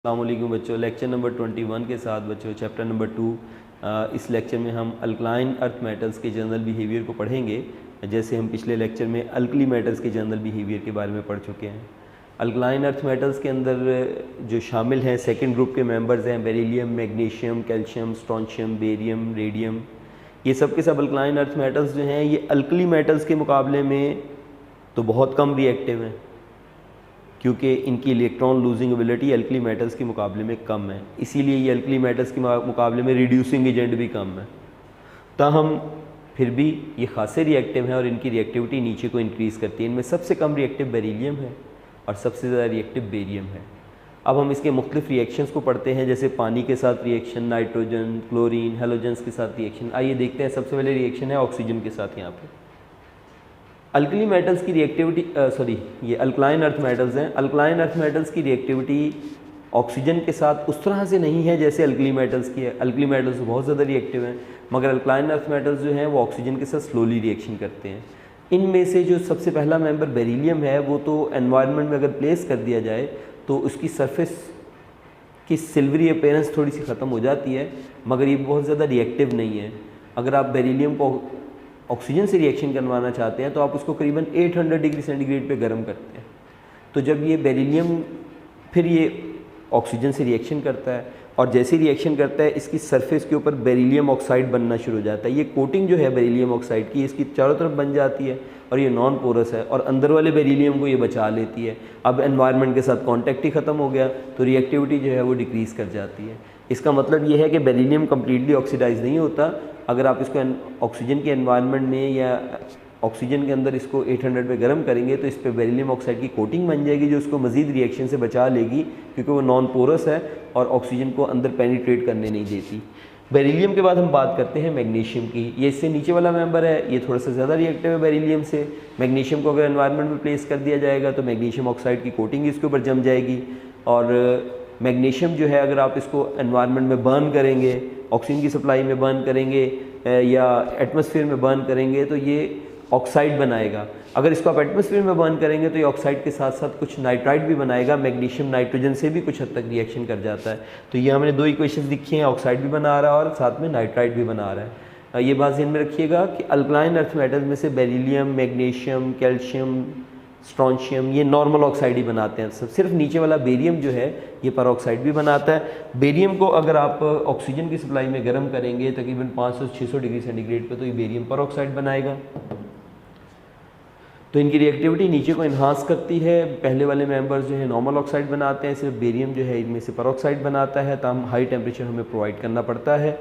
अस्सलामुअलैकुम बच्चों, lecture number 21 के साथ बच्चों चैप्टर नंबर 2। इस लेक्चर में हम अल्कलाइन अर्थ मेटल्स के जनरल बिहेवियर को पढ़ेंगे। जैसे हम पिछले लेक्चर में अल्कली मेटल्स के जनरल बिहेवियर के बारे में पढ़ चुके हैं। अल्कलाइन अर्थ मेटल्स के अंदर जो शामिल हैं सेकंड ग्रुप के मेंबर्स हैं beryllium, magnesium, calcium, strontium, barium, radium. ये सब के सब अल्कलाइन अर्थ मेटल्स जो हैं ये अल्कली मेटल्स के मुकाबले में तो बहुत कम रिएक्टिव हैं, क्योंकि इनकी electron losing ability alkali metals के मुकाबले में कम है। इसीलिए ये अल्कली मेटल्स के मुकाबले में रिड्यूसिंग एजेंट भी कम है। ताहम फिर भी ये खासे रिएक्टिव हैं और इनकी रिएक्टिविटी नीचे को इंक्रीज़ करती है। इनमें सबसे कम रिएक्टिव बेरिलियम है और सबसे ज़्यादा रिएक्टिव बेरियम है। अब हम इसके मुख्तलिफ रिएक्शंस को पढ़ते हैं, जैसे पानी के साथ रिएक्शन, नाइट्रोजन, क्लोरीन, हेलोजेंस के साथ रिएक्शन। आइए देखते हैं। सबसे पहले रिएक्शन है ऑक्सीजन के साथ। यहाँ पे अल्कली मेटल्स की रिएक्टिविटी ये अल्कलाइन अर्थ मेटल्स हैं। अल्कलाइन अर्थ मेटल्स की रिएक्टिविटी ऑक्सीजन के साथ उस तरह से नहीं है जैसे अल्कली मेटल्स की है। अल्कली मेटल्स बहुत ज़्यादा रिएक्टिव हैं, मगर अल्कलाइन अर्थ मेटल्स जो हैं वो ऑक्सीजन के साथ स्लोली रिएक्शन करते हैं। इनमें से जो सबसे पहला मेंबर बेरिलियम है वो तो एनवायरनमेंट में अगर प्लेस कर दिया जाए तो उसकी सरफेस की सिल्वरी अपीयरेंस थोड़ी सी ख़त्म हो जाती है, मगर ये बहुत ज़्यादा रिएक्टिव नहीं है। अगर आप बेरिलियम को ऑक्सीजन से रिएक्शन करवाना चाहते हैं तो आप उसको करीबन 800 डिग्री सेंटीग्रेड पे गर्म करते हैं। तो जब ये बेरिलियम फिर ये ऑक्सीजन से रिएक्शन करता है और जैसे रिएक्शन करता है इसकी सरफेस के ऊपर बेरिलियम ऑक्साइड बनना शुरू हो जाता है। ये कोटिंग जो है बेरिलियम ऑक्साइड की इसकी चारों तरफ बन जाती है और ये नॉन पोरस है और अंदर वाले बेरिलियम को ये बचा लेती है। अब एनवायरनमेंट के साथ कॉन्टैक्ट ही ख़त्म हो गया तो रिएक्टिविटी जो है वो डिक्रीज़ कर जाती है। इसका मतलब ये है कि बेरिलियम कम्प्लीटली ऑक्सीडाइज नहीं होता। अगर आप इसको ऑक्सीजन के एनवायरनमेंट में या ऑक्सीजन के अंदर इसको 800 पे गर्म करेंगे तो इस पर बेरिलियम ऑक्साइड की कोटिंग बन जाएगी जो उसको मज़ीद रिएक्शन से बचा लेगी, क्योंकि वो नॉन पोरस है और ऑक्सीजन को अंदर पेनिट्रेट करने नहीं देती। बेरिलियम के बाद हम बात करते हैं मैग्नीशियम की। ये इससे नीचे वाला मेंबर है, ये थोड़ा सा ज़्यादा रिएक्टिव है बेरिलियम से। मैग्नीशियम को अगर एनवायरनमेंट में प्लेस कर दिया जाएगा तो मैग्नीशियम ऑक्साइड की कोटिंग इसके ऊपर जम जाएगी और मैग्नीशियम जो है अगर आप इसको एनवायरनमेंट में बर्न करेंगे, ऑक्सीजन की सप्लाई में बर्न करेंगे या एटमॉस्फेयर में बर्न करेंगे तो ये ऑक्साइड बनाएगा। अगर इसको आप एटमॉस्फेयर में बर्न करेंगे तो ये ऑक्साइड के साथ साथ कुछ नाइट्राइड भी बनाएगा। मैग्नीशियम नाइट्रोजन से भी कुछ हद तक रिएक्शन कर जाता है। तो ये हमने दो इक्वेशंस लिखी हैं, ऑक्साइड भी बना रहा है और साथ में नाइट्राइड भी बना रहा है। ये बात ध्यान में रखिएगा कि अल्कलाइन अर्थ मेटल्स में से बेरिलियम, मैग्नीशियम, कैल्शियम, स्ट्रोंशियम ये नॉर्मल ऑक्साइड ही बनाते हैं। सिर्फ नीचे वाला बेरियम जो है ये परऑक्साइड भी बनाता है। बेरियम को अगर आप ऑक्सीजन की सप्लाई में गर्म करेंगे तकरीबन 500-600 डिग्री सेंटीग्रेड पे तो ये बेरियम परऑक्साइड बनाएगा। तो इनकी रिएक्टिविटी नीचे को इन्हांस करती है। पहले वाले मेंबर्स जो है नॉर्मल ऑक्साइड बनाते हैं, सिर्फ बेरियम जो है इनमें से परऑक्साइड बनाता है। तो हम हाई टेम्परेचर हमें प्रोवाइड करना पड़ता है।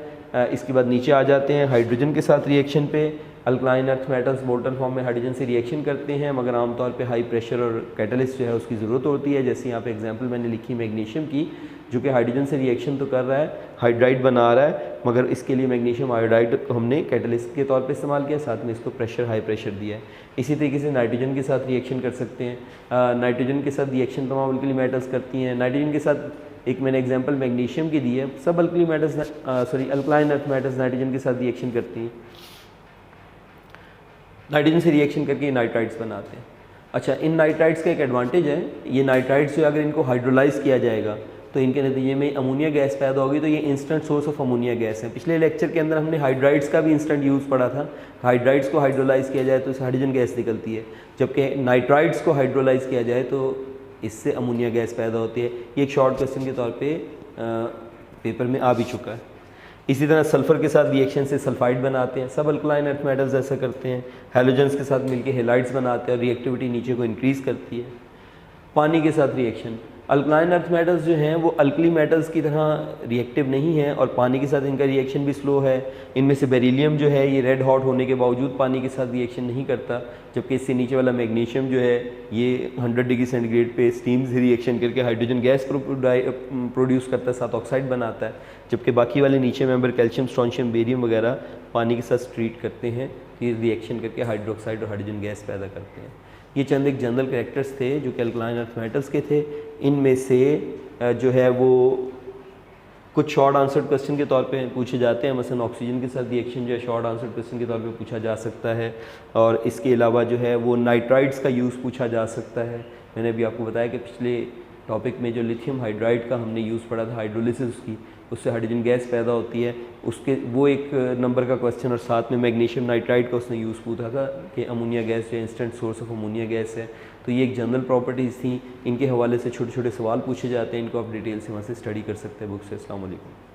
इसके बाद नीचे आ जाते हैं हाइड्रोजन के साथ रिएक्शन पे। Alkaline earth metals molten form में हाइड्रोजन से रिएक्शन करते हैं, मगर आमतौर पे हाई प्रेशर और कैटलिस्ट जो है उसकी ज़रूरत होती है। जैसे यहाँ पे एग्जांपल मैंने लिखी मैग्नीशियम की, जो कि हाइड्रोजन से रिएक्शन तो कर रहा है, हाइड्राइड बना रहा है, मगर इसके लिए मैग्नीशियम आयोडाइड हमने कैटलिस्ट के तौर पे इस्तेमाल किया, साथ में इसको प्रेशर हाई प्रेशर दिया है। इसी तरीके से नाइट्रोजन के साथ रिएक्शन कर सकते हैं। नाइट्रोजन के साथ रिएक्शन तमाम अल्कली मेटल्स करती हैं। नाइट्रोजन के साथ एक मैंने एग्जाम्पल मैग्नीशियम की दी है। सब alkali metals alkaline earth metals nitrogen के साथ रिएक्शन करती हैं, नाइट्रोजन से रिएक्शन करके नाइट्राइड्स बनाते हैं। अच्छा, इन नाइट्राइड्स का एक एडवांटेज है, ये नाइट्राइड्स जो अगर इनको हाइड्रोलाइज किया जाएगा तो इनके नतीजे में अमोनिया गैस पैदा होगी। तो ये instant source of ammonia gas है। पिछले लेक्चर के अंदर हमने हाइड्राइड्स का भी इंस्टेंट यूज़ पढ़ा था। हाइड्राइड्स को हाइड्रोलाइज किया जाए तो इससे हाइड्रोजन गैस निकलती है, जबकि नाइट्राइड्स को हाइड्रोलाइज किया जाए तो इससे अमोनिया गैस पैदा होती है। ये एक शॉर्ट क्वेश्चन के तौर पर पेपर में आ भी चुका है। इसी तरह सल्फ़र के साथ रिएक्शन से सल्फाइड बनाते हैं। सब अल्कलाइन अर्थ मेटल्स ऐसा करते हैं। हेलोजेंस के साथ मिलकर हेलाइड्स बनाते हैं और रिएक्टिविटी नीचे को इंक्रीज़ करती है। पानी के साथ रिएक्शन, अल्कलाइन अर्थ मेटल्स जो हैं वो अल्कली मेटल्स की तरह रिएक्टिव नहीं हैं और पानी के साथ इनका रिएक्शन भी स्लो है। इनमें से बेरिलियम जो है ये रेड हॉट होने के बावजूद पानी के साथ रिएक्शन नहीं करता, जबकि इससे नीचे वाला मैग्नीशियम जो है ये 100 डिग्री सेंटीग्रेड पे स्टीम से रिएक्शन करके हाइड्रोजन गैस प्रोड्यूस करता है, साथ ऑक्साइड बनाता है। जबकि बाकी वाले नीचे मेंबर कैल्शियम, स्ट्रोंशियम, बेरियम वगैरह पानी के साथ ट्रीट करते हैं, ये रिएक्शन करके हाइड्रोक्साइड और हाइड्रोजन गैस पैदा करते हैं। ये चंद एक जनरल कैरेक्टर्स थे जो कि अल्कलाइन अर्थ मेटल्स के थे। इनमें से जो है वो कुछ शॉर्ट आंसर्ड क्वेश्चन के तौर पे पूछे जाते हैं। मसलन ऑक्सीजन के साथ रिएक्शन जो है शॉर्ट आंसर्ड क्वेश्चन के तौर पे पूछा जा सकता है, और इसके अलावा जो है वो नाइट्राइड्स का यूज़ पूछा जा सकता है। मैंने अभी आपको बताया कि पिछले टॉपिक में जो लिथियम हाइड्राइड का हमने यूज़ पढ़ा था, हाइड्रोलिसिस उसकी, उससे हाइड्रोजन गैस पैदा होती है, उसके वो एक नंबर का क्वेश्चन, और साथ में मैग्नीशियम नाइट्राइड का उसने यूज़ पूछा था कि अमोनिया गैस जो instant source of ammonia gas है। तो ये एक जनरल प्रॉपर्टीज़ थी, इनके हवाले से छोटे छोटे सवाल पूछे जाते हैं, इनको आप डिटेल से वहाँ से स्टडी कर सकते हैं बुक से। अस्सलाम वालेकुम।